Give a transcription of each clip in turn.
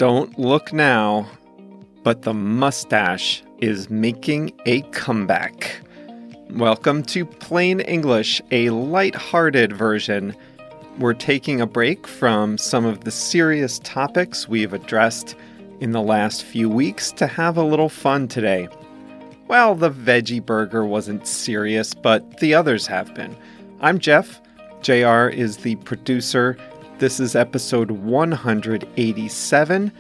Don't look now, but the mustache is making a comeback. Welcome to Plain English, a light-hearted version. We're taking a break from some of the serious topics we've addressed in the last few weeks to have a little fun today. Well, the veggie burger wasn't serious, but the others have been. I'm Jeff. JR is the producer. This is episode 187,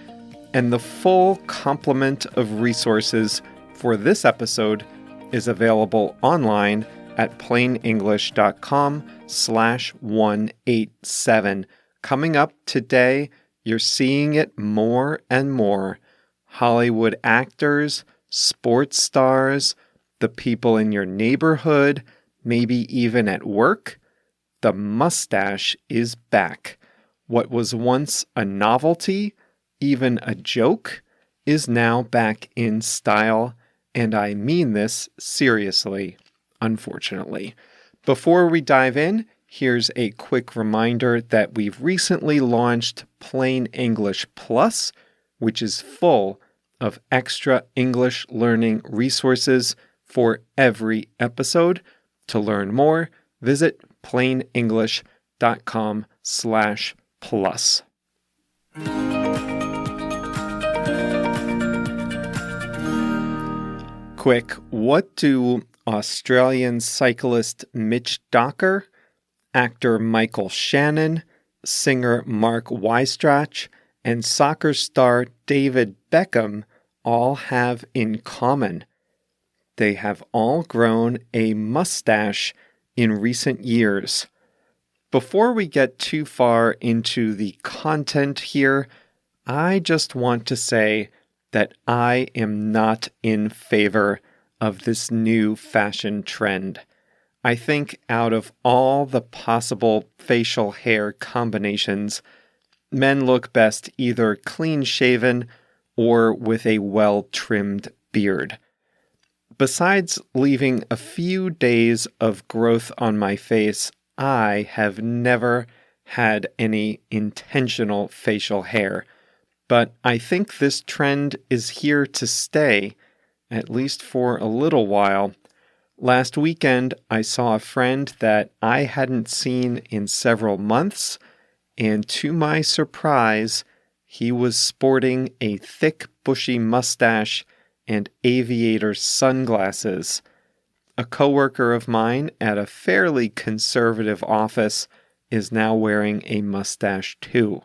and the full complement of resources for this episode is available online at plainenglish.com/187. Coming up today, you're seeing it more and more. Hollywood actors, sports stars, the people in your neighborhood, maybe even at work. The mustache is back. What was once a novelty, even a joke, is now back in style, and I mean this seriously, unfortunately. Before we dive in, here's a quick reminder that we've recently launched Plain English Plus, which is full of extra English learning resources for every episode. To learn more, visit plainenglish.com/plus. Quick, what do Australian cyclist Mitch Docker, actor Michael Shannon, singer Mark Weistrach, and soccer star David Beckham all have in common? They have all grown a mustache in recent years. Before we get too far into the content here, I just want to say that I am not in favor of this new fashion trend. I think out of all the possible facial hair combinations, men look best either clean-shaven or with a well-trimmed beard. Besides leaving a few days of growth on my face, I have never had any intentional facial hair. But I think this trend is here to stay, at least for a little while. Last weekend, I saw a friend that I hadn't seen in several months, and to my surprise, he was sporting a thick, bushy mustache and aviator sunglasses. A coworker of mine at a fairly conservative office is now wearing a mustache too.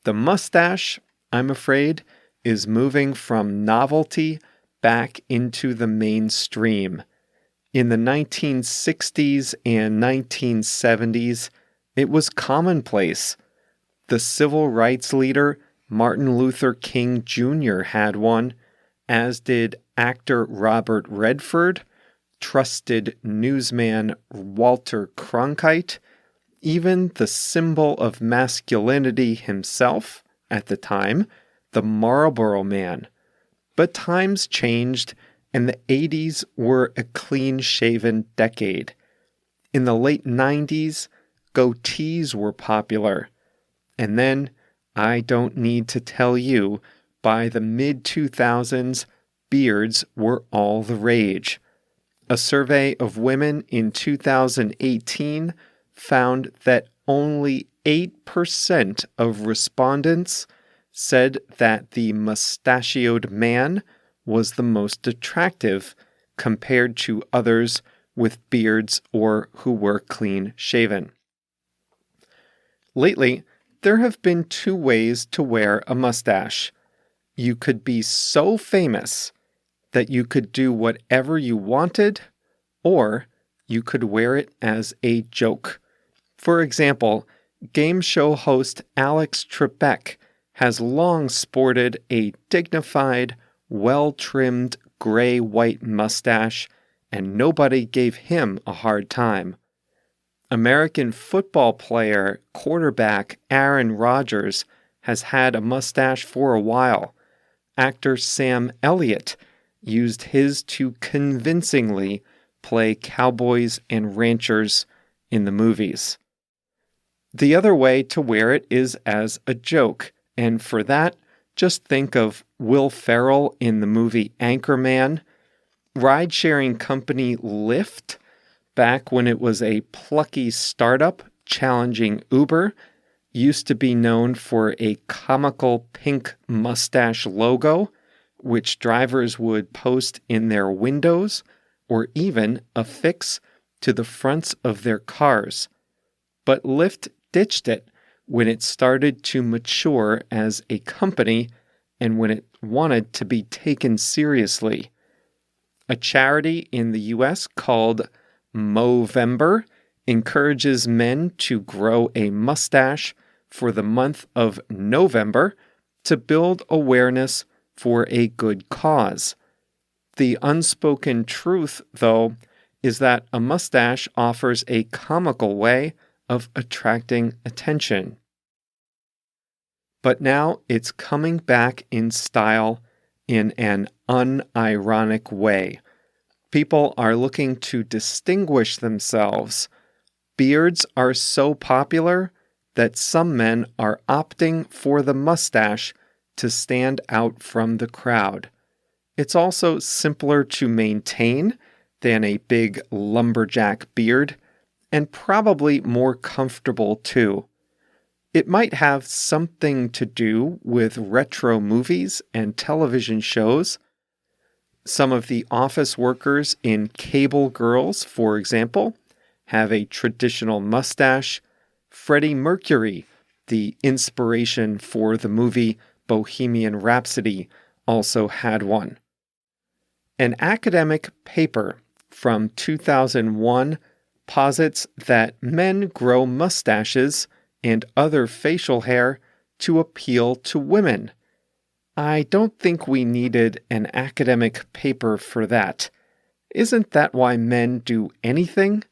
The mustache, I'm afraid, is moving from novelty back into the mainstream. In the 1960s and 1970s, it was commonplace. The civil rights leader Martin Luther King Jr. had one, as did actor Robert Redford, trusted newsman Walter Cronkite, even the symbol of masculinity himself at the time, the Marlboro Man. But times changed, and the 80s were a clean-shaven decade. In the late 90s, goatees were popular. And then, I don't need to tell you, by the mid-2000s, beards were all the rage. A survey of women in 2018 found that only 8% of respondents said that the mustachioed man was the most attractive compared to others with beards or who were clean-shaven. Lately, there have been two ways to wear a mustache. You could be so famous that you could do whatever you wanted, or you could wear it as a joke. For example, game show host Alex Trebek has long sported a dignified, well-trimmed gray-white mustache, and nobody gave him a hard time. American football player, quarterback Aaron Rodgers has had a mustache for a while. Actor Sam Elliott used his to convincingly play cowboys and ranchers in the movies. The other way to wear it is as a joke, and for that, Just think of Will Ferrell in the movie Anchorman, ride-sharing company Lyft, back when it was a plucky startup challenging Uber, used to be known for a comical pink mustache logo, which drivers would post in their windows or even affix to the fronts of their cars. But Lyft ditched it when it started to mature as a company and when it wanted to be taken seriously. A charity in the US called Movember encourages men to grow a mustache for the month of November to build awareness for a good cause. The unspoken truth, though, is that a mustache offers a comical way of attracting attention. But now it's coming back in style in an unironic way. People are looking to distinguish themselves. Beards are so popular that some men are opting for the mustache to stand out from the crowd. It's also simpler to maintain than a big lumberjack beard, and probably more comfortable too. It might have something to do with retro movies and television shows. Some of the office workers in Cable Girls, for example, have a traditional mustache. Freddie Mercury, the inspiration for the movie Bohemian Rhapsody, also had one. An academic paper from 2001 posits that men grow mustaches and other facial hair to appeal to women. I don't think we needed an academic paper for that. Isn't that why men do anything?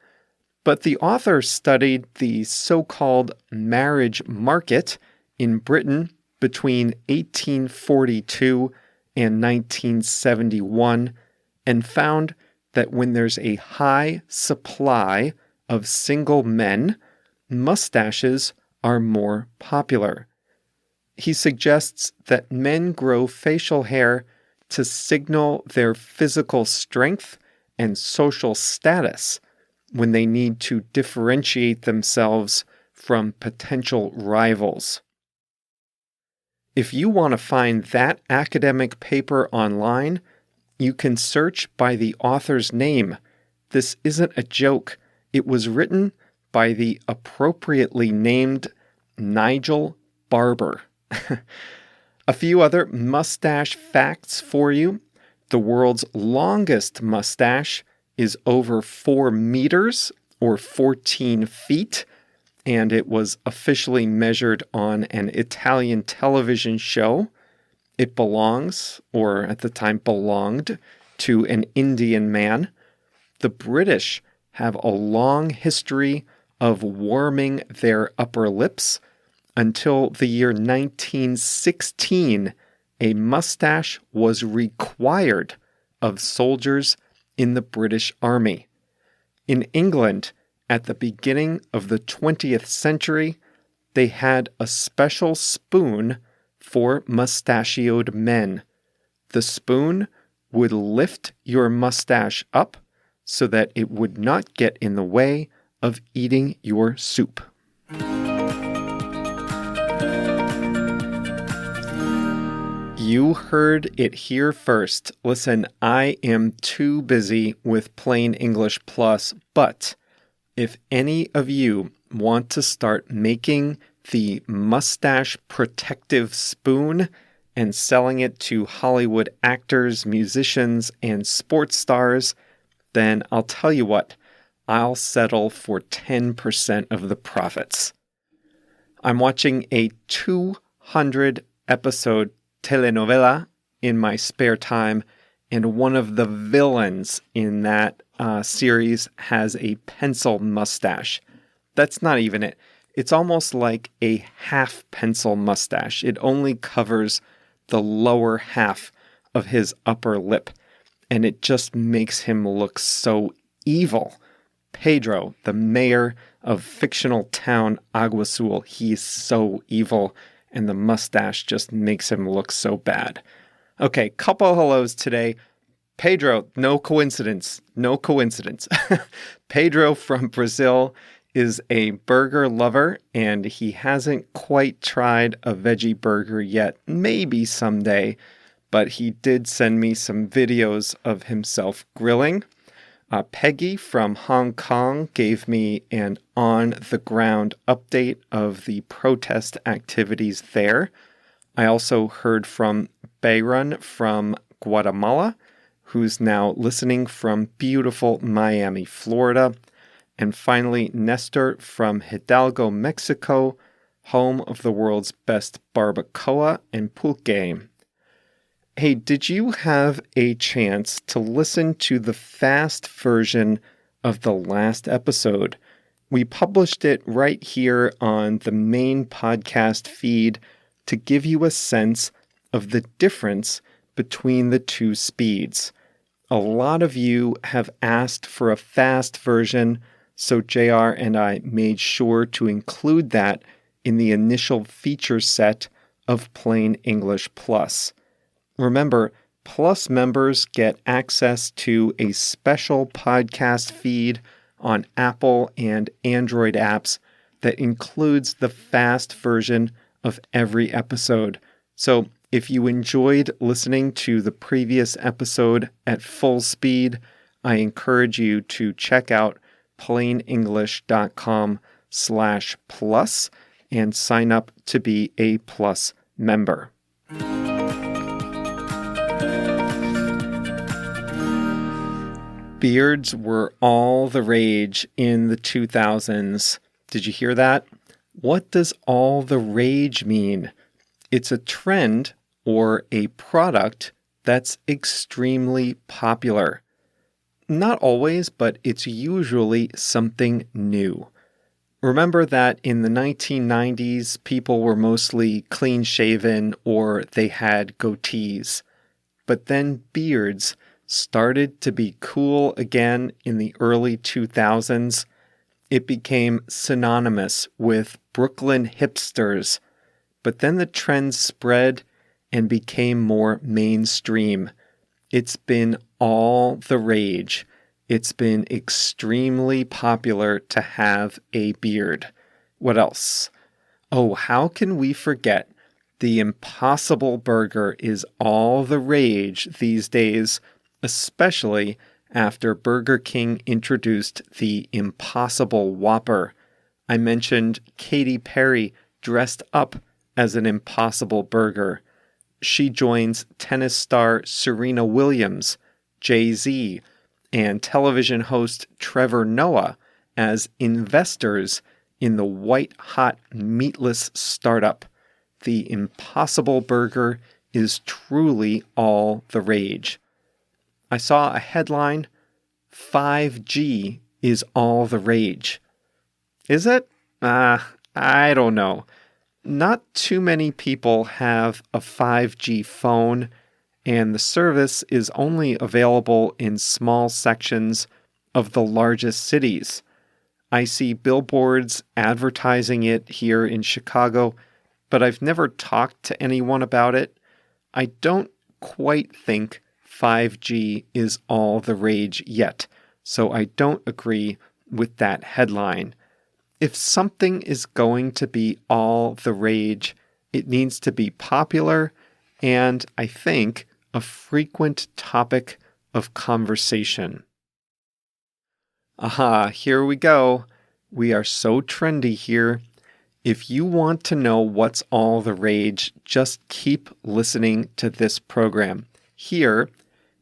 But the author studied the so-called marriage market in Britain between 1842 and 1971 and found that when there's a high supply of single men, mustaches are more popular. He suggests that men grow facial hair to signal their physical strength and social status when they need to differentiate themselves from potential rivals. If you want to find that academic paper online, you can search by the author's name. This isn't a joke. It was written by the appropriately named Nigel Barber. A few other mustache facts for you. The world's longest mustache is over 4 meters or 14 feet, and it was officially measured on an Italian television show. It belongs, or at the time belonged, to an Indian man. The British have a long history of warming their upper lips. Until the year 1916, a mustache was required of soldiers in the British Army. In England, at the beginning of the 20th century, they had a special spoon for mustachioed men. The spoon would lift your mustache up so that it would not get in the way of eating your soup. You heard it here first. Listen, I am too busy with Plain English Plus, but if any of you want to start making the mustache protective spoon and selling it to Hollywood actors, musicians, and sports stars, then I'll tell you what, I'll settle for 10% of the profits. I'm watching a 200-episode telenovela in my spare time, and one of the villains in that series has a pencil mustache. That's not even it. It's almost like a half pencil mustache. It only covers the lower half of his upper lip, and it just makes him look so evil. Pedro, the mayor of fictional town Agua Azul, he's so evil, and the mustache just makes him look so bad. Okay, couple hellos today. Pedro, no coincidence. Pedro from Brazil is a burger lover, and he hasn't quite tried a veggie burger yet. Maybe someday, but he did send me some videos of himself grilling. Peggy from Hong Kong gave me an on-the-ground update of the protest activities there. I also heard from Bayron from Guatemala, who's now listening from beautiful Miami, Florida. And finally, Nestor from Hidalgo, Mexico, home of the world's best barbacoa and pulque. Hey, did you have a chance to listen to the fast version of the last episode? We published it right here on the main podcast feed to give you a sense of the difference between the two speeds. A lot of you have asked for a fast version, so JR and I made sure to include that in the initial feature set of Plain English Plus. Remember, Plus members get access to a special podcast feed on Apple and Android apps that includes the fast version of every episode. So if you enjoyed listening to the previous episode at full speed, I encourage you to check out plainenglish.com/plus and sign up to be a Plus member. Beards were all the rage in the 2000s. Did you hear that? What does all the rage mean? It's a trend or a product that's extremely popular. Not always, but it's usually something new. Remember that in the 1990s, people were mostly clean-shaven or they had goatees. But then beards started to be cool again in the early 2000s. It became synonymous with Brooklyn hipsters. But then the trend spread and became more mainstream. It's been all the rage. It's been extremely popular to have a beard. What else? Oh, how can we forget? The Impossible Burger is all the rage these days, especially after Burger King introduced the Impossible Whopper. I mentioned Katy Perry dressed up as an Impossible Burger. She joins tennis star Serena Williams, Jay-Z, and television host Trevor Noah as investors in the white-hot meatless startup. The Impossible Burger is truly all the rage. I saw a headline, 5G is all the rage. Is it? I don't know. Not too many people have a 5G phone, and the service is only available in small sections of the largest cities. I see billboards advertising it here in Chicago, but I've never talked to anyone about it. I don't quite think 5G is all the rage yet, so I don't agree with that headline. If something is going to be all the rage, it needs to be popular and, I think, a frequent topic of conversation. Aha, here we go. We are so trendy here. If you want to know what's all the rage, just keep listening to this program. Here,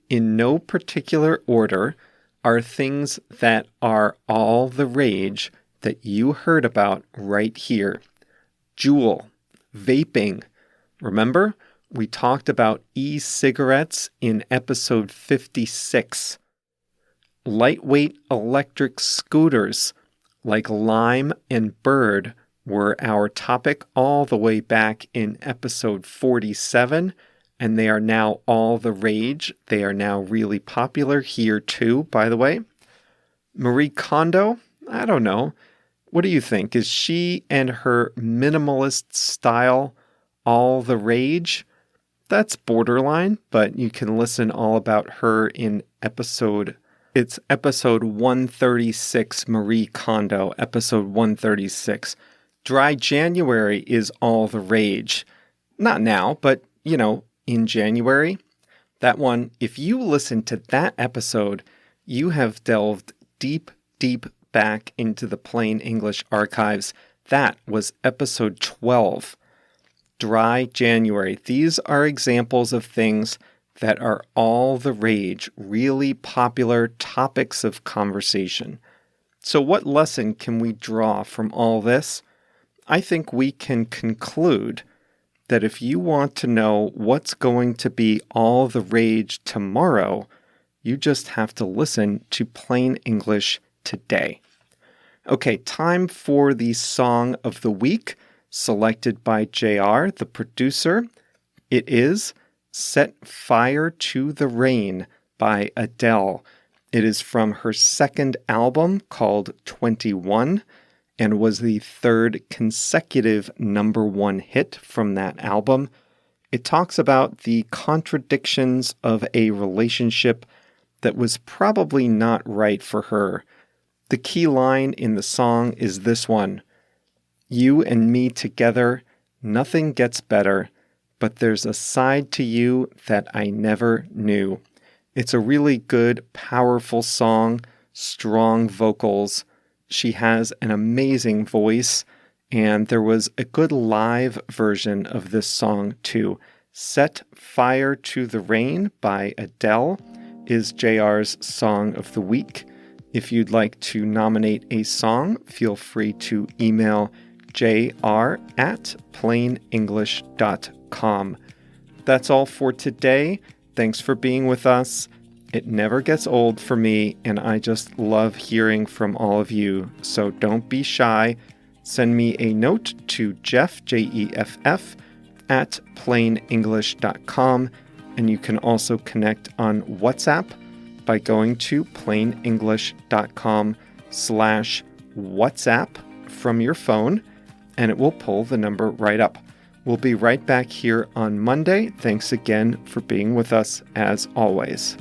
in no particular order, are things that are all the rage that you heard about right here. Juul, vaping. Remember, we talked about e-cigarettes in episode 56. Lightweight electric scooters like Lime and Bird were our topic all the way back in episode 47, and they are now all the rage. They are now really popular here too, by the way. Marie Kondo? I don't know. What do you think? Is she and her minimalist style all the rage. That's borderline, but you can listen all about her in episode 136, Marie Kondo, episode 136. Dry January is all the rage. Not now, but, in January. That one, if you listen to that episode, you have delved deep, deep back into the Plain English archives. That was episode 12. Dry January. These are examples of things that are all the rage, really popular topics of conversation. So what lesson can we draw from all this? I think we can conclude that if you want to know what's going to be all the rage tomorrow, you just have to listen to Plain English today. Okay, time for the song of the week, selected by JR, the producer. It is Set Fire to the Rain by Adele. It is from her second album called 21 and was the third consecutive number one hit from that album. It talks about the contradictions of a relationship that was probably not right for her. The key line in the song is this one: "You and me together, nothing gets better, but there's a side to you that I never knew." It's a really good, powerful song, strong vocals. She has an amazing voice, and there was a good live version of this song too. Set Fire to the Rain by Adele is JR's Song of the Week. If you'd like to nominate a song, feel free to email jr@plainenglish.com. That's all for today. Thanks for being with us. It never gets old for me, and I just love hearing from all of you. So don't be shy. Send me a note to Jeff, Jeff, at plainenglish.com, and you can also connect on WhatsApp by going to plainenglish.com/WhatsApp from your phone, and it will pull the number right up. We'll be right back here on Monday. Thanks again for being with us as always.